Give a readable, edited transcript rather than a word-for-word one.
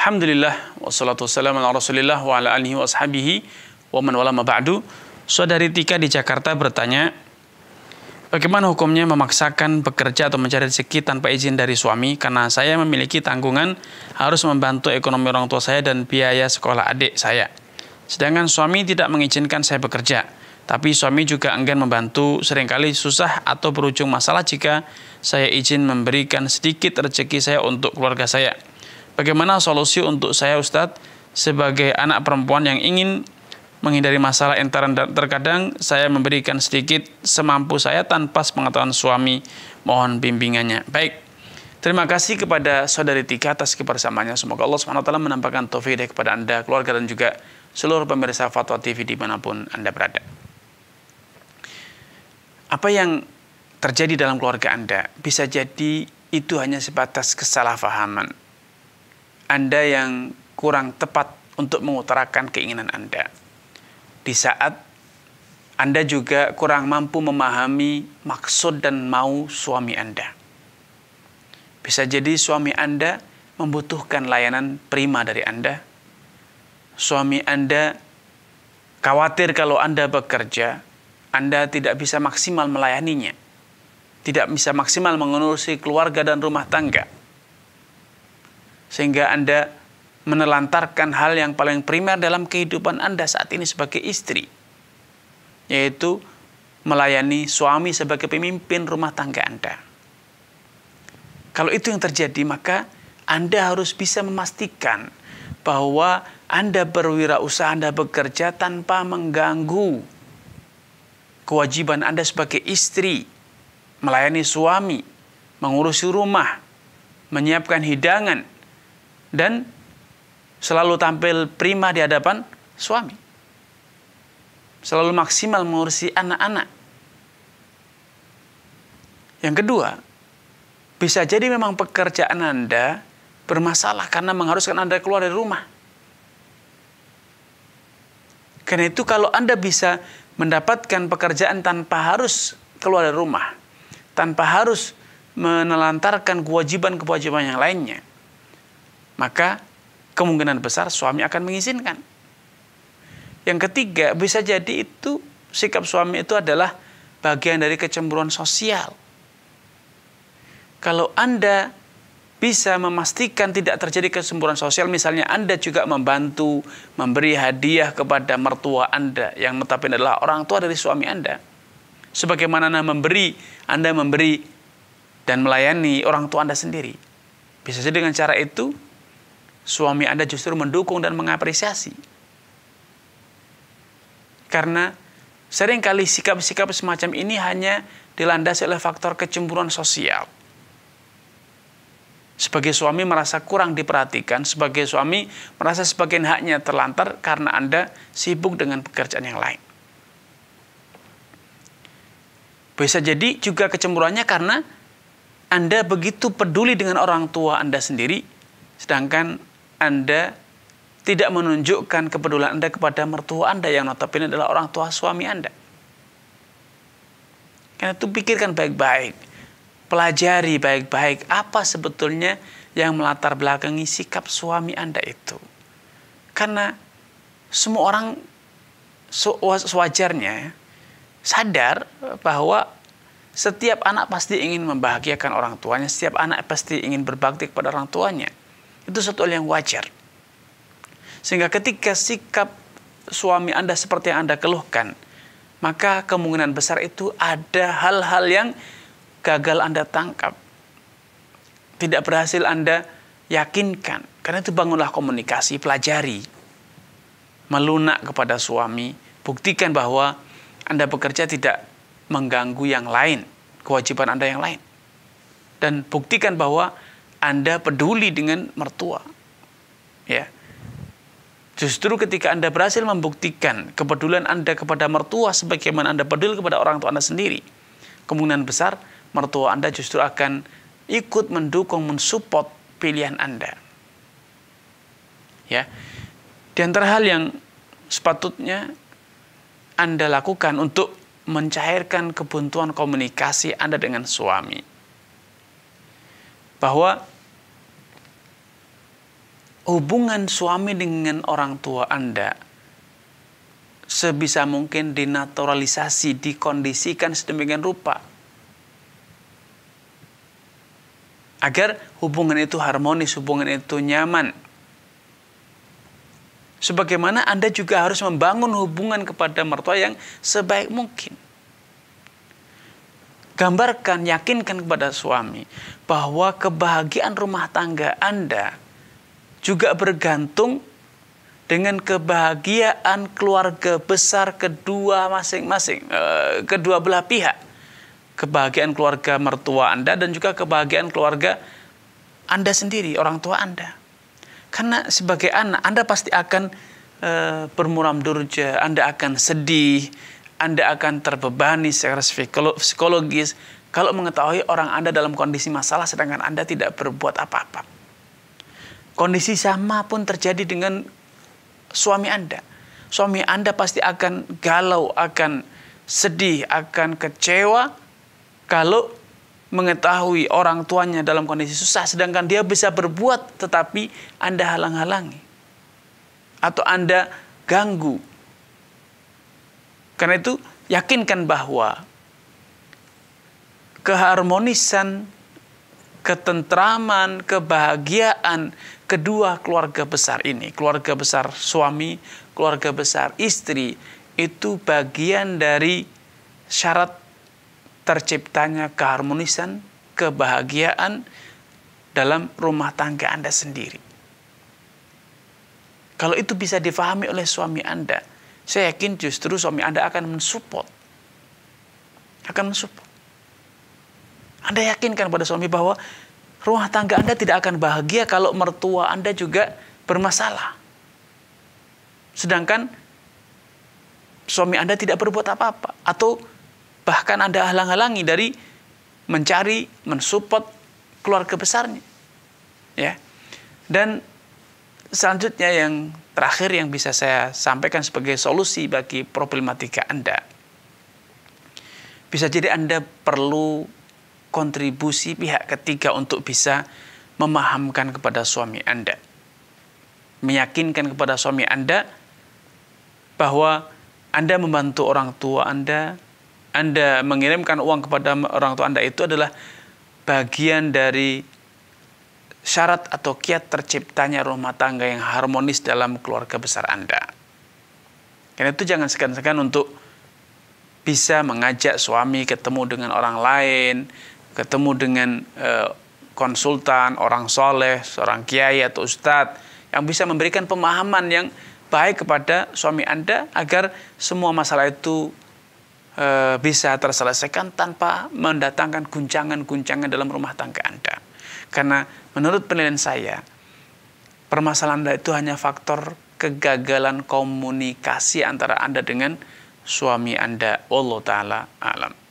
Alhamdulillah wassalatu wassalamu ala Rasulillah wa ala alihi wa ashabihi wa man wala ma ba'du. Saudari Tika di Jakarta bertanya, bagaimana hukumnya memaksakan bekerja atau mencari rezeki tanpa izin dari suami karena saya memiliki tanggungan harus membantu ekonomi orang tua saya dan biaya sekolah adik saya. Sedangkan suami tidak mengizinkan saya bekerja, tapi suami juga enggan membantu, seringkali susah atau berujung masalah jika saya izin memberikan sedikit rezeki saya untuk keluarga saya. Bagaimana solusi untuk saya, Ustadz, sebagai anak perempuan yang ingin menghindari masalah entaran? Terkadang saya memberikan sedikit semampu saya tanpa sepengetahuan suami. Mohon bimbingannya. Baik, terima kasih kepada saudari Tika atas kebersamaannya. Semoga Allah SWT menampakkan taufik kepada Anda, keluarga, dan juga seluruh pemirsa Fatwa TV dimanapun Anda berada. Apa yang terjadi dalam keluarga Anda bisa jadi itu hanya sebatas kesalahpahaman Anda yang kurang tepat untuk mengutarakan keinginan Anda. Di saat Anda juga kurang mampu memahami maksud dan mau suami Anda. Bisa jadi suami Anda membutuhkan layanan prima dari Anda. Suami Anda khawatir kalau Anda bekerja, Anda tidak bisa maksimal melayaninya. Tidak bisa maksimal mengurusi keluarga dan rumah tangga. Sehingga Anda menelantarkan hal yang paling primer dalam kehidupan Anda saat ini sebagai istri, yaitu melayani suami sebagai pemimpin rumah tangga Anda. Kalau itu yang terjadi, maka Anda harus bisa memastikan bahwa Anda berwirausaha, Anda bekerja tanpa mengganggu kewajiban Anda sebagai istri, melayani suami, mengurusi rumah, menyiapkan hidangan, dan selalu tampil prima di hadapan suami. Selalu maksimal mengurusi anak-anak. Yang kedua, bisa jadi memang pekerjaan Anda bermasalah karena mengharuskan Anda keluar dari rumah. Karena itu kalau Anda bisa mendapatkan pekerjaan tanpa harus keluar dari rumah, tanpa harus menelantarkan kewajiban-kewajiban yang lainnya, maka kemungkinan besar suami akan mengizinkan. Yang ketiga, bisa jadi itu sikap suami itu adalah bagian dari kecemburuan sosial. Kalau Anda bisa memastikan tidak terjadi kecemburuan sosial, misalnya Anda juga membantu memberi hadiah kepada mertua Anda yang notabene adalah orang tua dari suami Anda, sebagaimana Anda memberi dan melayani orang tua Anda sendiri. Bisa jadi dengan cara itu suami Anda justru mendukung dan mengapresiasi. Karena seringkali sikap-sikap semacam ini hanya dilandasi oleh faktor kecemburuan sosial. Sebagai suami merasa kurang diperhatikan, sebagai suami merasa sebagian haknya terlantar karena Anda sibuk dengan pekerjaan yang lain. Bisa jadi juga kecemburuannya karena Anda begitu peduli dengan orang tua Anda sendiri, sedangkan Anda tidak menunjukkan kepedulian Anda kepada mertua Anda yang notabene adalah orang tua suami Anda. Karena itu pikirkan baik-baik, pelajari baik-baik apa sebetulnya yang melatar belakangi sikap suami Anda itu. Karena semua orang sewajarnya sadar bahwa setiap anak pasti ingin membahagiakan orang tuanya, setiap anak pasti ingin berbakti kepada orang tuanya. Itu suatu hal yang wajar. Sehingga ketika sikap suami Anda seperti yang Anda keluhkan, maka kemungkinan besar itu ada hal-hal yang gagal Anda tangkap, tidak berhasil Anda yakinkan. Karena itu bangunlah komunikasi, pelajari, melunak kepada suami, buktikan bahwa Anda bekerja tidak mengganggu yang lain, kewajiban Anda yang lain. Dan buktikan bahwa Anda peduli dengan mertua. Ya. Justru ketika Anda berhasil membuktikan kepedulian Anda kepada mertua sebagaimana Anda peduli kepada orang tua Anda sendiri, kemungkinan besar mertua Anda justru akan ikut mendukung, mensupport pilihan Anda. Ya. Di antara hal yang sepatutnya Anda lakukan untuk mencairkan kebuntuan komunikasi Anda dengan suami, bahwa hubungan suami dengan orang tua Anda sebisa mungkin dinaturalisasi, dikondisikan sedemikian rupa agar hubungan itu harmonis, hubungan itu nyaman. Sebagaimana Anda juga harus membangun hubungan kepada mertua yang sebaik mungkin. Gambarkan, yakinkan kepada suami bahwa kebahagiaan rumah tangga Anda juga bergantung dengan kebahagiaan keluarga besar kedua masing-masing, kedua belah pihak. Kebahagiaan keluarga mertua Anda dan juga kebahagiaan keluarga Anda sendiri, orang tua Anda. Karena sebagai anak, Anda pasti akan bermuram durja, Anda akan sedih, Anda akan terbebani secara psikologis kalau mengetahui orang Anda dalam kondisi masalah sedangkan Anda tidak berbuat apa-apa. Kondisi sama pun terjadi dengan suami Anda. Suami Anda pasti akan galau, akan sedih, akan kecewa kalau mengetahui orang tuanya dalam kondisi susah sedangkan dia bisa berbuat tetapi Anda halang-halangi atau Anda ganggu. Karena itu yakinkan bahwa keharmonisan, ketentraman, kebahagiaan kedua keluarga besar ini, keluarga besar suami, keluarga besar istri, itu bagian dari syarat terciptanya keharmonisan, kebahagiaan dalam rumah tangga Anda sendiri. Kalau itu bisa difahami oleh suami Anda, saya yakin justru suami Anda akan mensupport. Anda yakinkan pada suami bahwa rumah tangga Anda tidak akan bahagia kalau mertua Anda juga bermasalah. Sedangkan suami Anda tidak berbuat apa-apa. Atau bahkan Anda halang-halangi dari mencari, mensupport keluarga besarnya. Ya. Dan selanjutnya yang terakhir yang bisa saya sampaikan sebagai solusi bagi problematika Anda. Bisa jadi Anda perlu kontribusi pihak ketiga untuk bisa memahamkan kepada suami Anda. Meyakinkan kepada suami Anda bahwa Anda membantu orang tua Anda mengirimkan uang kepada orang tua Anda itu adalah bagian dari syarat atau kiat terciptanya rumah tangga yang harmonis dalam keluarga besar Anda. Karena itu jangan segan-segan untuk bisa mengajak suami ketemu dengan orang lain, ketemu dengan konsultan, orang soleh, seorang kiai atau ustadz yang bisa memberikan pemahaman yang baik kepada suami Anda agar semua masalah itu bisa terselesaikan tanpa mendatangkan guncangan-guncangan dalam rumah tangga Anda. Karena menurut penilaian saya, permasalahan Anda itu hanya faktor kegagalan komunikasi antara Anda dengan suami Anda. Wallahu ta'ala a'lam.